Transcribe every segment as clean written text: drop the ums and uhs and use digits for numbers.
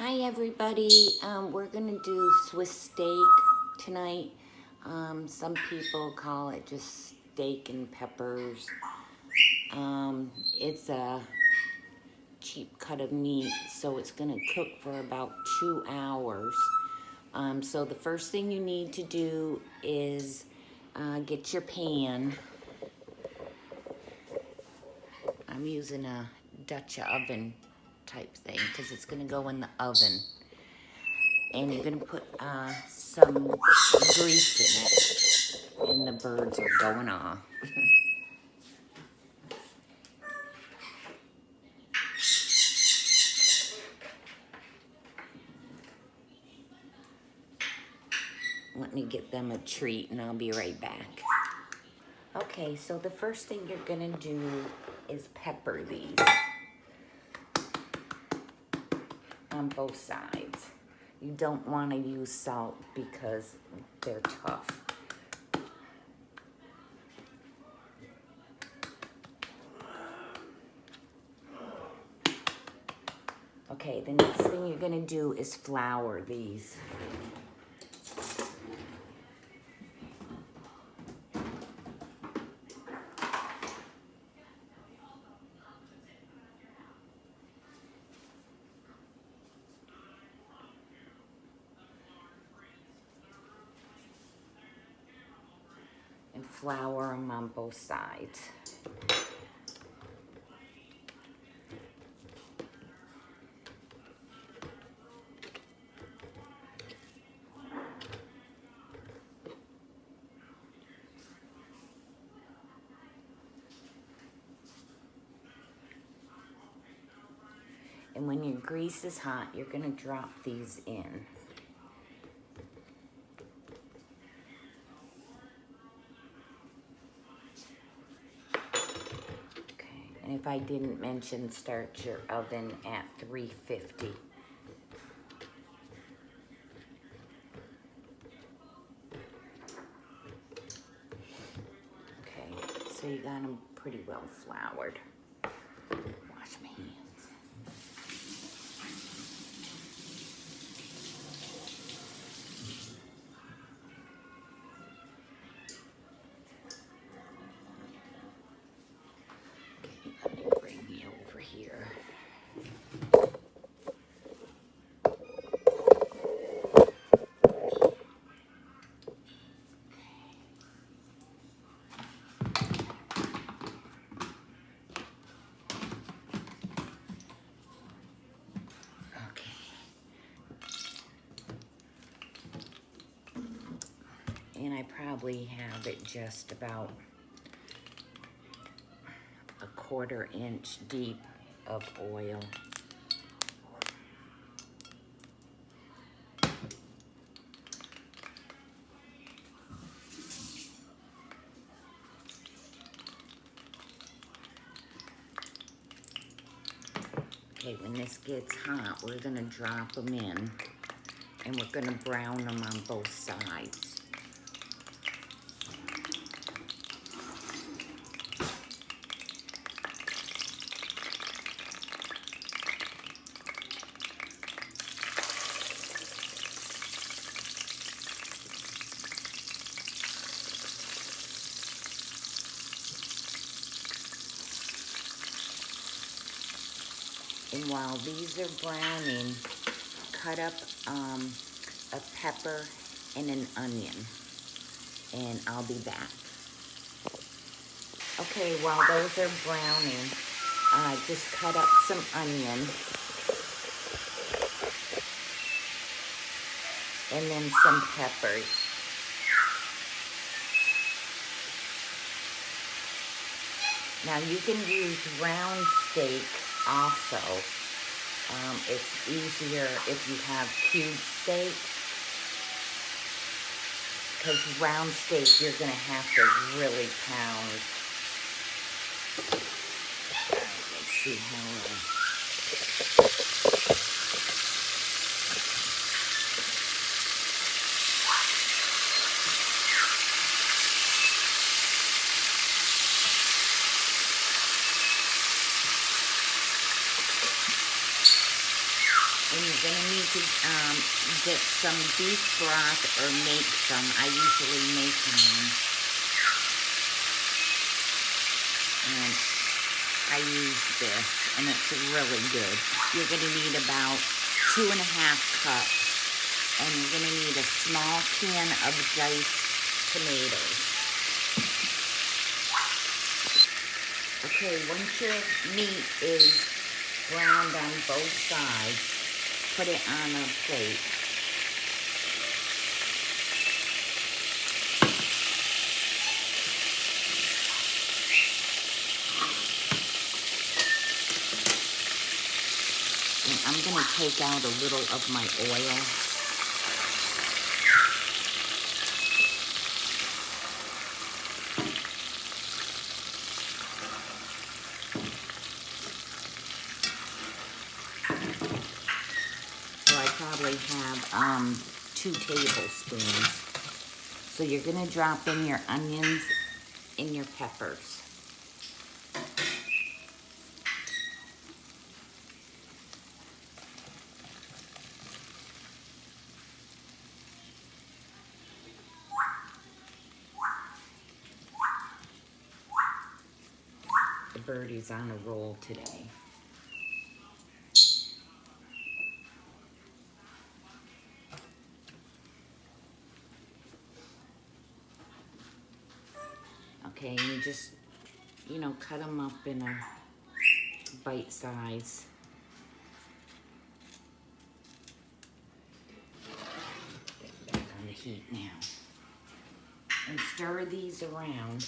Hi everybody. We're gonna do Swiss steak tonight. Some people call it just steak and peppers. It's a cheap cut of meat, so it's gonna cook for about 2 hours. So the first thing you need to do is get your pan. I'm using a Dutch oven type thing because it's gonna go in the oven. And you're gonna put some grease in it. And the birds are going off. Let me get them a treat and I'll be right back. Okay, so the first thing you're gonna do is pepper these on both sides. You don't wanna use salt because they're tough. Okay, the next thing you're gonna do is flour these. And flour them on both sides. And when your grease is hot, you're gonna drop these in. Okay, and if I didn't mention, start your oven at 350. Okay, so you got them pretty well floured. Wash my hands. Let me bring you over here. Okay. And I probably have it just about a 1/4 inch deep of oil. Okay, when this gets hot, we're gonna drop them in and we're gonna brown them on both sides. And while these are browning, cut up a pepper and an onion. And I'll be back. Okay, while those are browning, just cut up some onion. And then some peppers. Now you can use round steak also. It's easier if you have cube steak. Because round steak, you're gonna have to really pound. Let's see how. And you're going to need to get some beef broth or make some. I usually make mine. And I use this, and it's really good. You're going to need about 2.5 cups. And you're going to need a small can of diced tomatoes. Okay, once your meat is browned on both sides, put it on a plate. And I'm going to take out a little of my oil. So I probably have 2 tablespoons. So you're going to drop in your onions and your peppers. The birdie's on a roll today. Okay, and you just, cut them up in a bite size. Back on the heat now. And stir these around.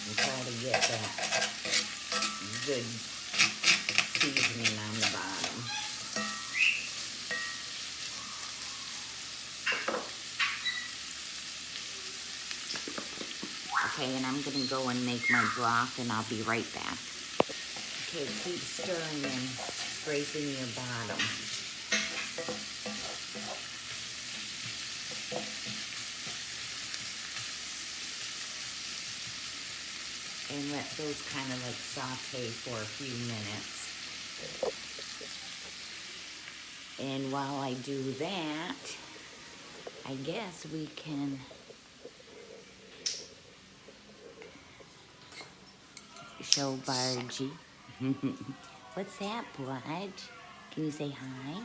And try to get that good seasoning on the bottom. Okay, and I'm going to go and make my broth, and I'll be right back. Okay, keep stirring and scraping your bottom. And let those kind of like saute for a few minutes. And while I do that, I guess we can show Bargy. What's that, Barge? Can you say hi?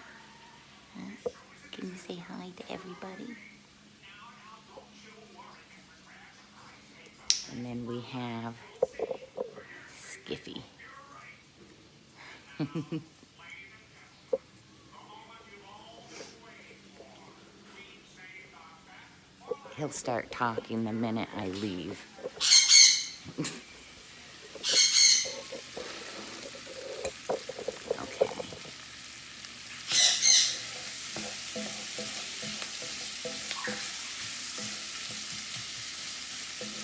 Huh? Can you say hi to everybody? And then we have Skiffy. He'll start talking the minute I leave. Okay.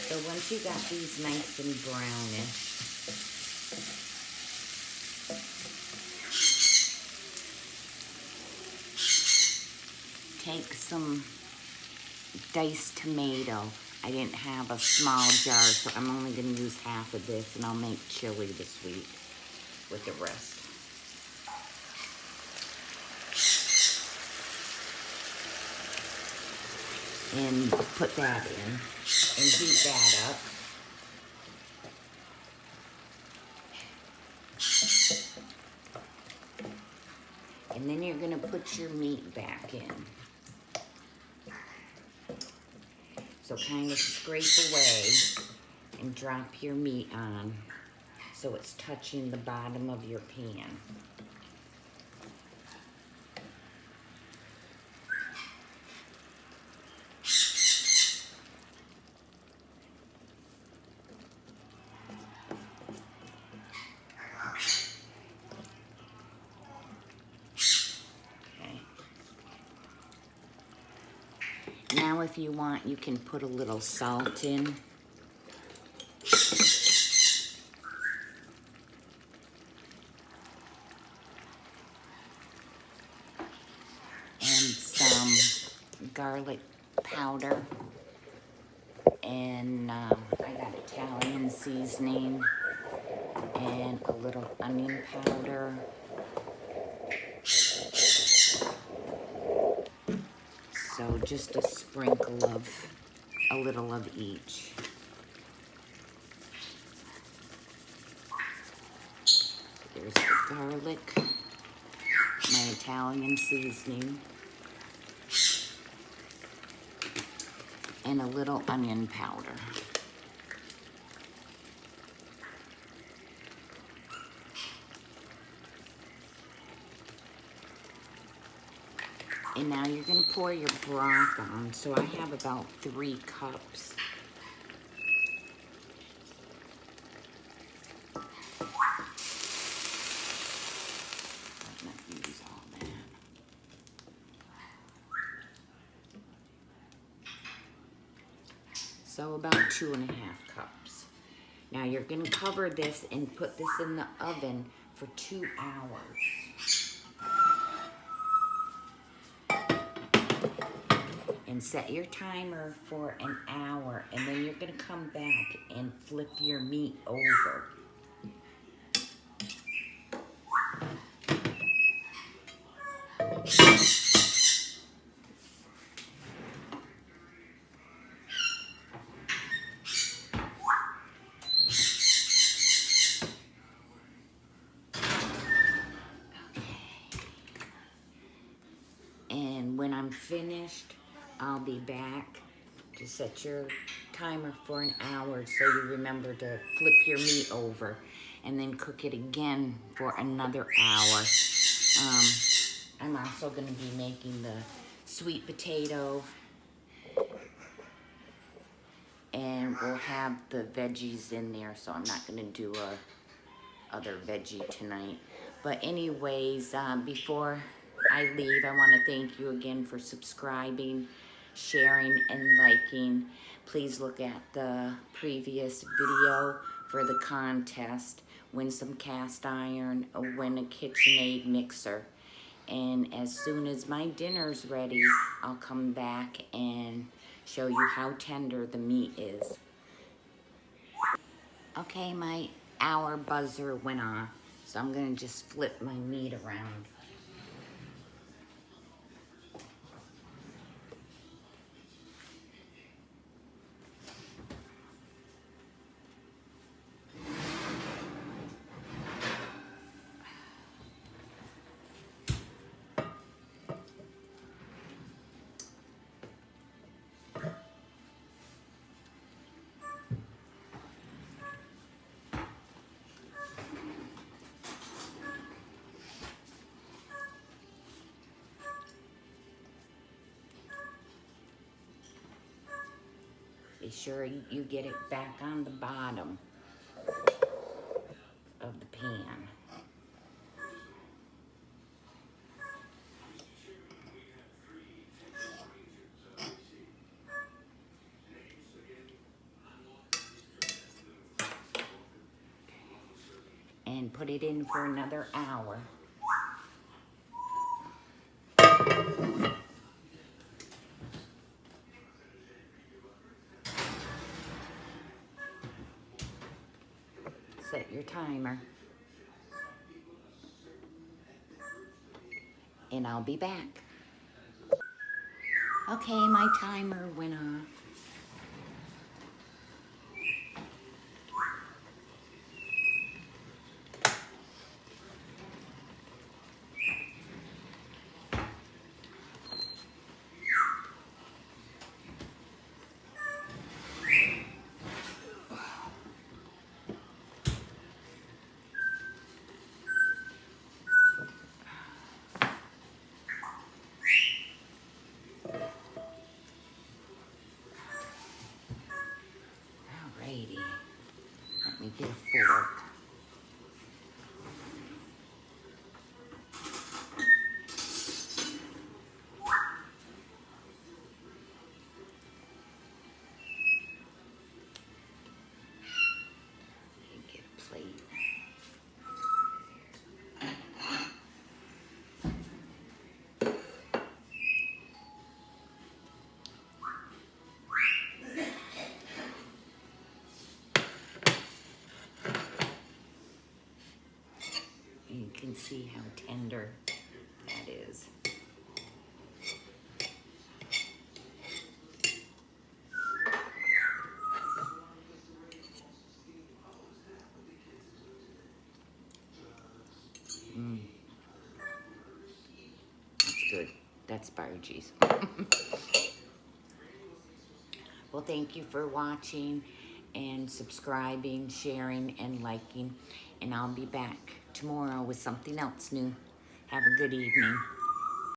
So once you got these nice and brownish, take some diced tomato. I didn't have a small jar, so I'm only going to use half of this, and I'll make chili this week with the rest. And put that in and heat that up. And then you're going to put your meat back in. So kind of scrape away and drop your meat on so it's touching the bottom of your pan. Now if you want, you can put a little salt in. And some garlic powder. And I got Italian seasoning and a little onion powder. So just a sprinkle of a little of each. There's the garlic, my Italian seasoning, and a little onion powder. And now you're gonna pour your broth on. So I have about 3 cups. Let's not use all that. So about 2.5 cups. Now you're gonna cover this and put this in the oven for 2 hours. And set your timer for an hour, and then you're gonna come back and flip your meat over. And when I'm finished, I'll be back to set your timer for an hour so you remember to flip your meat over and then cook it again for another hour. I'm also going to be making the sweet potato, and we'll have the veggies in there, so I'm not going to do a other veggie tonight. But anyways, before I leave, I want to thank you again for subscribing, sharing, and liking. Please look at the previous video for the contest. Win some cast iron, win a KitchenAid mixer. And as soon as my dinner's ready, I'll come back and show you how tender the meat is. Okay, my hour buzzer went off, so I'm gonna just flip my meat around. Be sure you get it back on the bottom of the pan. And put it in for another hour. Set your timer. And I'll be back. Okay, my timer went off. You can see how tender that is. That's good. That's butter cheese. Well, thank you for watching and subscribing, sharing, and liking. And I'll be back tomorrow with something else new. Have a good evening.